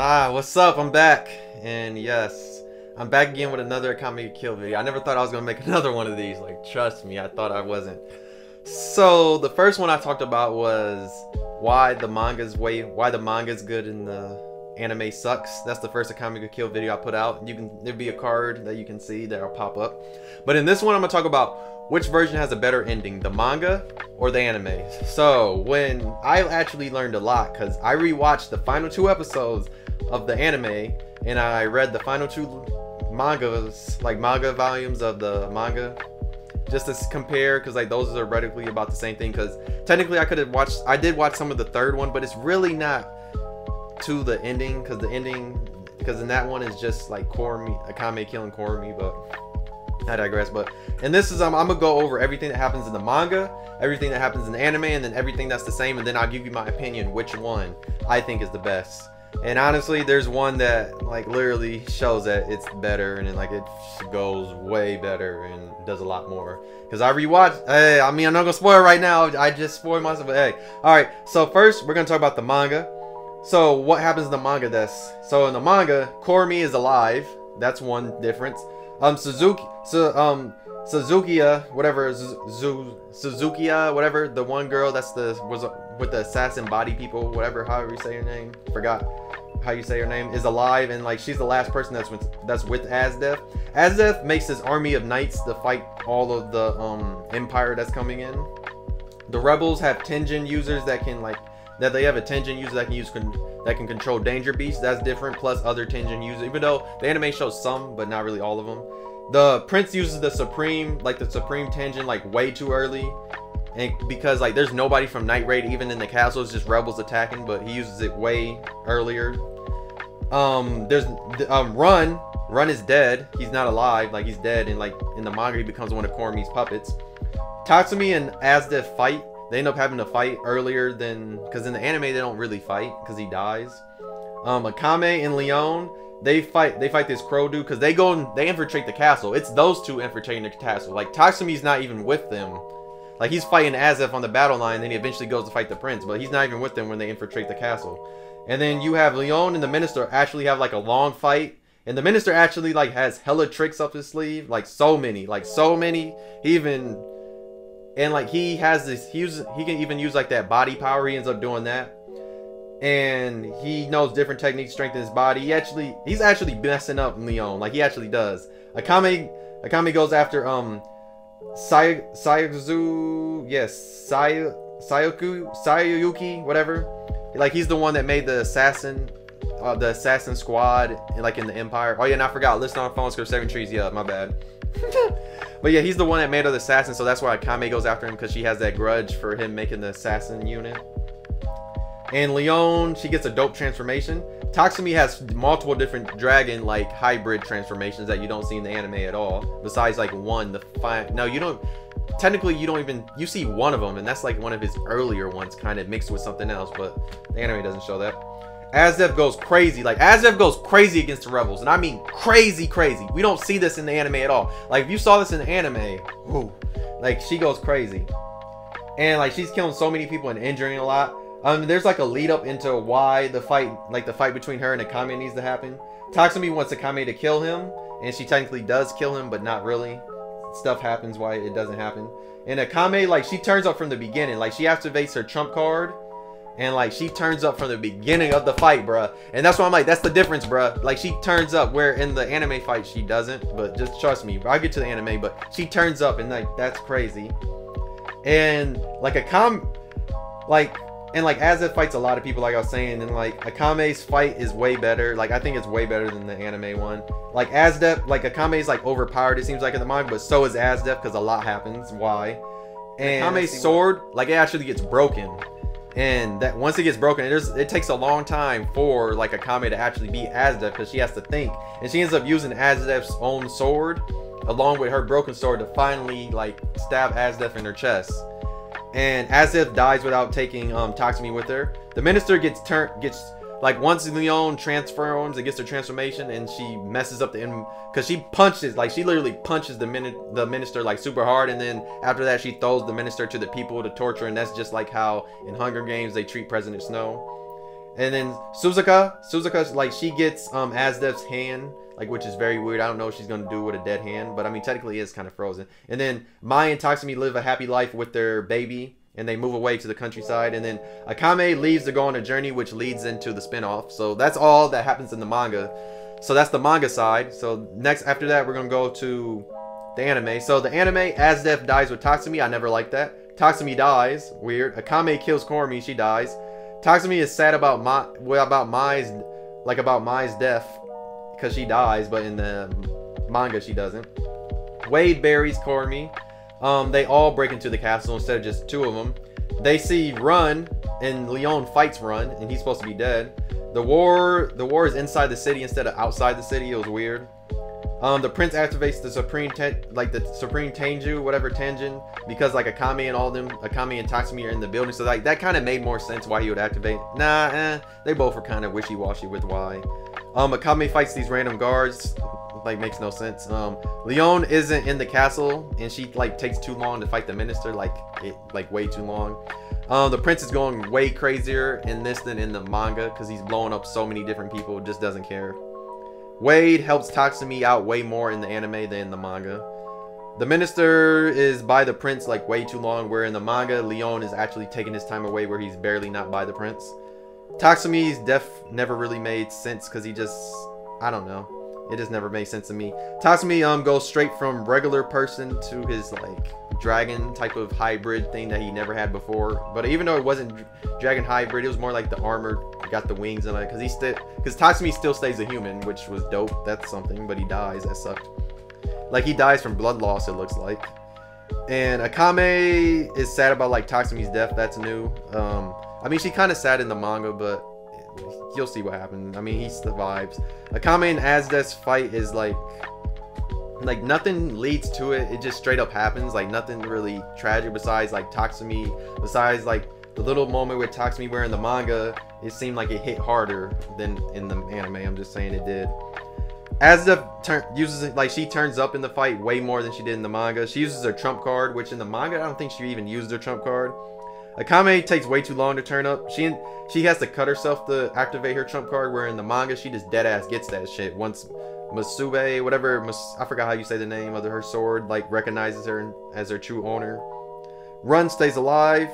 What's up? I'm back. And yes, I'm back again with another Akame Kill video. I never thought I was gonna make another one of these. Like, trust me, I thought I wasn't. So the first one I talked about was why the manga's good and the anime sucks. That's the first Akame Kill video I put out. There'll be a card that you can see that'll pop up. But in this one, I'm gonna talk about which version has a better ending, the manga or the anime. So when I actually learned a lot, because I rewatched the final 2 episodes of the anime and I read the final 2 mangas, like manga volumes of the manga, just to compare, because like those are theoretically about the same thing. Because technically I did watch some of the 3rd one, but it's really not to the ending, because in that one is just like Akame killing Kormi, but I digress. But and this is I'm gonna go over everything that happens in the manga, everything that happens in the anime, and then everything that's the same, and then I'll give you my opinion which one I think is the best. And honestly, there's one that like literally shows that it's better, and then like it goes way better and does a lot more. Because I rewatched. Hey, I mean, I'm not gonna spoil it right now. I just spoiled myself. But hey, all right. So first, we're gonna talk about the manga. So what happens in the manga? So in the manga, Kormi is alive. That's one difference. Suzukiya, whatever, Suzukiya, whatever, the one girl was with the assassin body people, whatever, however you say her name, forgot how you say her name, is alive, and like she's the last person that's with Azdef. Azdef makes this army of knights to fight all of the empire that's coming in. The rebels have Tenjin users that can they have a Tenjin user that can control danger beasts. That's different, plus other Tenjin users, even though the anime shows some but not really all of them. The prince uses the supreme Tenjin like way too early, and because like there's nobody from Night Raid even in the castle, it's just rebels attacking, but he uses it way earlier. There's Run is dead. He's not alive, like he's dead, and like in the manga he becomes one of Kormi's puppets. Tatsumi and Azdef fight. They end up having to fight earlier because in the anime they don't really fight because he dies. Akame and Leon, they fight this crow dude because they infiltrate the castle. It's those two infiltrating the castle. Like Tatsumi's not even with them. Like he's fighting Azdef on the battle line, then he eventually goes to fight the prince, but he's not even with them when they infiltrate the castle. And then you have Leon and the minister actually have like a long fight, and the minister actually like has hella tricks up his sleeve, like so many. And like he can even use like that body power. He ends up doing that, and he knows different techniques to strengthen his body. He's actually messing up Leon, like he actually does. Akame goes after Sayuki, whatever. Like he's the one that made the assassin squad like in the Empire. Oh yeah, and I forgot, listen on phone, score 7 trees. Yeah, my bad. But yeah, he's the one that made the assassin, so that's why Akame goes after him, because she has that grudge for him making the assassin unit. And Leon, she gets a dope transformation. Tatsumi has multiple different dragon like hybrid transformations that you don't see in the anime at all, besides like one, you see one of them, and that's like one of his earlier ones kind of mixed with something else, but the anime doesn't show that. Azdef goes crazy. Like Azdef goes crazy against the rebels, and I mean crazy. We don't see this in the anime at all. Like if you saw this in the anime, ooh, like she goes crazy, and like she's killing so many people and injuring a lot. There's like a lead up into why the fight between her and Akame needs to happen. Tatsumi wants Akame to kill him, and she technically does kill him, but not really. Stuff happens why it doesn't happen. And Akame, like she turns up from the beginning. Like she activates her trump card, and like she turns up from the beginning of the fight, bruh. And that's why I'm like, that's the difference, bruh. Like she turns up where in the anime fight she doesn't. But just trust me, I'll get to the anime, but she turns up, and like that's crazy. And like Azdef fights a lot of people, like I was saying, and like Akame's fight is way better. Like I think it's way better than the anime one. Like Akame's like overpowered, it seems like in the manga, but so is Azdef because a lot happens. Why? And Akame's sword, like it actually gets broken. And that once it gets broken, it takes a long time for like Akame to actually beat Azdef, because she has to think, and she ends up using Azdef's own sword along with her broken sword to finally like stab Azdef in her chest. And Azdef dies without taking Tatsumi with her. The minister gets like once Leon transforms and gets her transformation, and she messes up because she literally punches the minister like super hard, and then after that she throws the minister to the people to torture, and that's just like how in Hunger Games they treat President Snow. And then Suzuka, like she gets Asdef's hand, like, which is very weird. I don't know what she's gonna do with a dead hand, but I mean technically it's kind of frozen. And then Mai and Tatsumi live a happy life with their baby, and they move away to the countryside. And then Akame leaves to go on a journey, which leads into the spin-off. So that's all that happens in the manga. So that's the manga side. So next, after that, we're gonna go to the anime. So the anime, Asdef dies with Tatsumi. I never liked that. Tatsumi dies. Weird. Akame kills Kormi. She dies. Tatsumi is sad about Mai's death because she dies, but in the manga she doesn't. Wade buries Kormi. They all break into the castle instead of just two of them. They see Run, and Leon fights Run, and he's supposed to be dead. The war is inside the city instead of outside the city. It was weird. The prince activates the Supreme Tenju, whatever Tenjin, because like Akame and all them, Akame and Tatsumi are in the building, so like that kind of made more sense why he would activate. They both were kind of wishy-washy with why. Akame fights these random guards, like makes no sense. Leon isn't in the castle, and she like takes too long to fight the minister, like way too long. The prince is going way crazier in this than in the manga because he's blowing up so many different people, just doesn't care. Wade helps Tatsumi out way more in the anime than in the manga. The minister is by the prince like way too long, where in the manga, Leon is actually taking his time away where he's barely not by the prince. Tatsumi's death never really made sense because he just, I don't know. It just never made sense to me. Tatsumi goes straight from regular person to his like dragon type of hybrid thing that he never had before. But even though it wasn't dragon hybrid, it was more like the armor got the wings and like because Tatsumi still stays a human, which was dope. That's something, but he dies. That sucked. Like he dies from blood loss, it looks like. And Akame is sad about like Tatsumi's death. That's new. I mean, she kind of sad in the manga, but you'll see what happens. I mean, he survives. Akame and Asdef's fight is like nothing leads to it. It just straight up happens. Like nothing really tragic besides like Tatsumi. Besides like the little moment with Tatsumi where in the manga it seemed like it hit harder than in the anime. I'm just saying it did. Asdef uses it, like she turns up in the fight way more than she did in the manga. She uses her trump card, which in the manga I don't think she even used her trump card. Akame takes way too long to turn up. She has to cut herself to activate her trump card, where in the manga she just dead ass gets that shit once Masube, whatever, I forgot how you say the name of her sword, like recognizes her as her true owner. Run stays alive.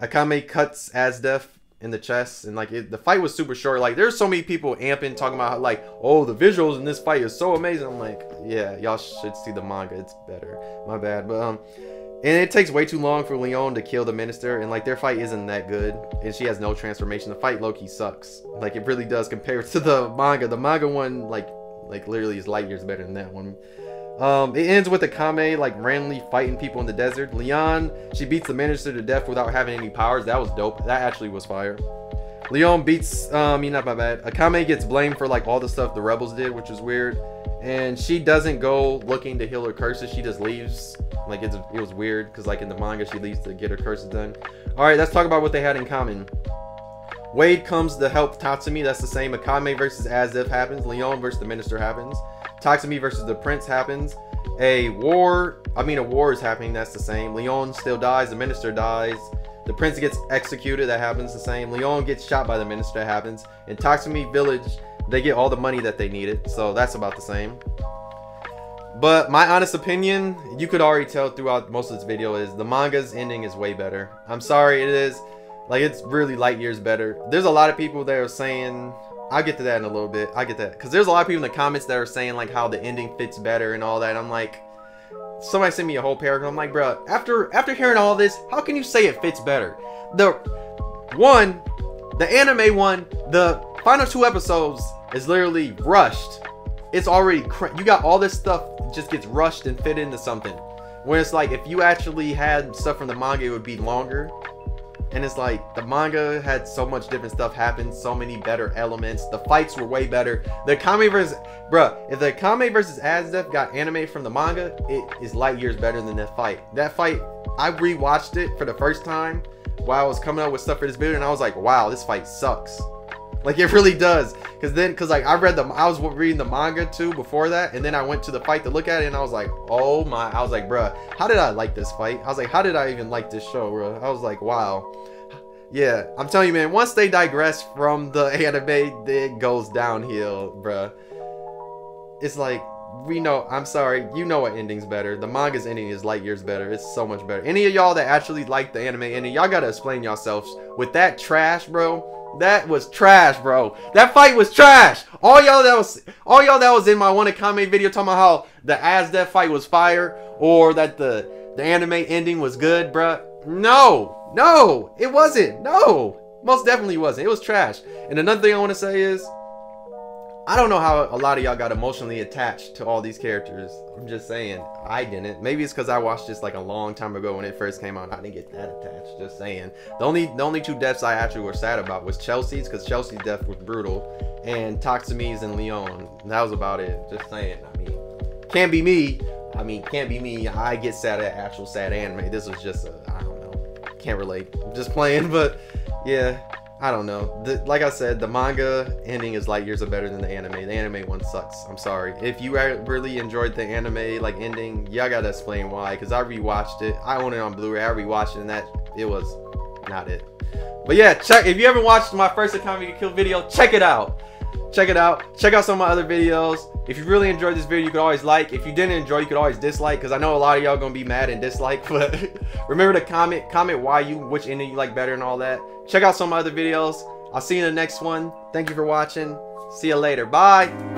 Akame cuts Asdef in the chest, and like the fight was super short. Like there's so many people amping, talking about how, like, oh, the visuals in this fight is so amazing. I'm like, yeah, y'all should see the manga, it's better. My bad. But and it takes way too long for Leon to kill the minister, and like their fight isn't that good, and she has no transformation. The fight low-key sucks. Like it really does compared to the manga. The manga one like literally is light years better than that one. It ends with Akame like randomly fighting people in the desert. Leon, she beats the minister to death without having any powers. That was dope. That actually was fire. Leon beats not my bad. Akame gets blamed for like all the stuff the rebels did, which is weird. And she doesn't go looking to heal her curses. She just leaves. Like it was weird because like in the manga she leaves to get her curses done. All right, let's talk about what they had in common. Wade comes to help Tatsumi. That's the same. Akame versus Asdef happens. Leon versus the minister happens. Tatsumi versus the prince happens. A war is happening. That's the same. Leon still dies. The minister dies. The prince gets executed. That happens the same. Leon gets shot by the minister. That happens. In Tatsumi village, they get all the money that they needed. So that's about the same. But my honest opinion, you could already tell throughout most of this video, is the manga's ending is way better. I'm sorry, it is. Like, it's really light years better. There's a lot of people that are saying, I'll get to that in a little bit. I get that. Because there's a lot of people in the comments that are saying, like, how the ending fits better and all that. I'm like, somebody sent me a whole paragraph. I'm like, bro, after hearing all this, how can you say it fits better? The anime one, the final 2 episodes is literally rushed. It's already, you got all this stuff just gets rushed and fit into something. When it's like, if you actually had stuff from the manga, it would be longer. And it's like, the manga had so much different stuff happen, so many better elements. The fights were way better. The Akame versus, bruh, if the Akame versus Asdef got animated from the manga, it is light years better than that fight. That fight, I rewatched it for the first time while I was coming up with stuff for this video, and I was like, wow, this fight sucks. Like, it really does. Cause like I was reading the manga too before that, and then I went to the fight to look at it, and I was like, oh my, I was like, bruh, how did I like this fight? I was like, how did I even like this show, bro? I was like, wow. Yeah, I'm telling you, man, once they digress from the anime, it goes downhill, bruh. It's like, we know, I'm sorry, you know what ending's better. The manga's ending is light years better. It's so much better. Any of y'all that actually like the anime ending, y'all gotta explain yourselves. With that trash, bro, that was trash, bro. That fight was trash. All y'all that was in my one comment video talking about how the Azdeath fight was fire, or that the anime ending was good, bruh. No, it wasn't. No, most definitely wasn't. It was trash. And another thing I want to say is, I don't know how a lot of y'all got emotionally attached to all these characters. I'm just saying, I didn't. Maybe it's because I watched this like a long time ago when it first came out. I didn't get that attached. Just saying. The only two deaths I actually were sad about was Chelsea's, because Chelsea's death was brutal, and Taksumi's and Leon. That was about it. Just saying. I mean, can't be me. Can't be me. I get sad at actual sad anime. This was just I don't know. Can't relate. I'm just playing, but yeah. I don't know. Like I said, the manga ending is light years better than the anime. The anime one sucks. I'm sorry. If you really enjoyed the anime like ending, y'all gotta explain why. Because I rewatched it. I own it on Blu-ray. I rewatched it, and it was not it. But yeah, check. If you haven't watched my first Akame Kill video, check it out. Check it out. Check out some of my other videos. If you really enjoyed this video, you could always like. If you didn't enjoy, you could always dislike, because I know a lot of y'all gonna be mad and dislike. But remember to comment why which ending you like better and all that. Check out some of my other videos. I'll see you in the next one. Thank you for watching. See you later. Bye.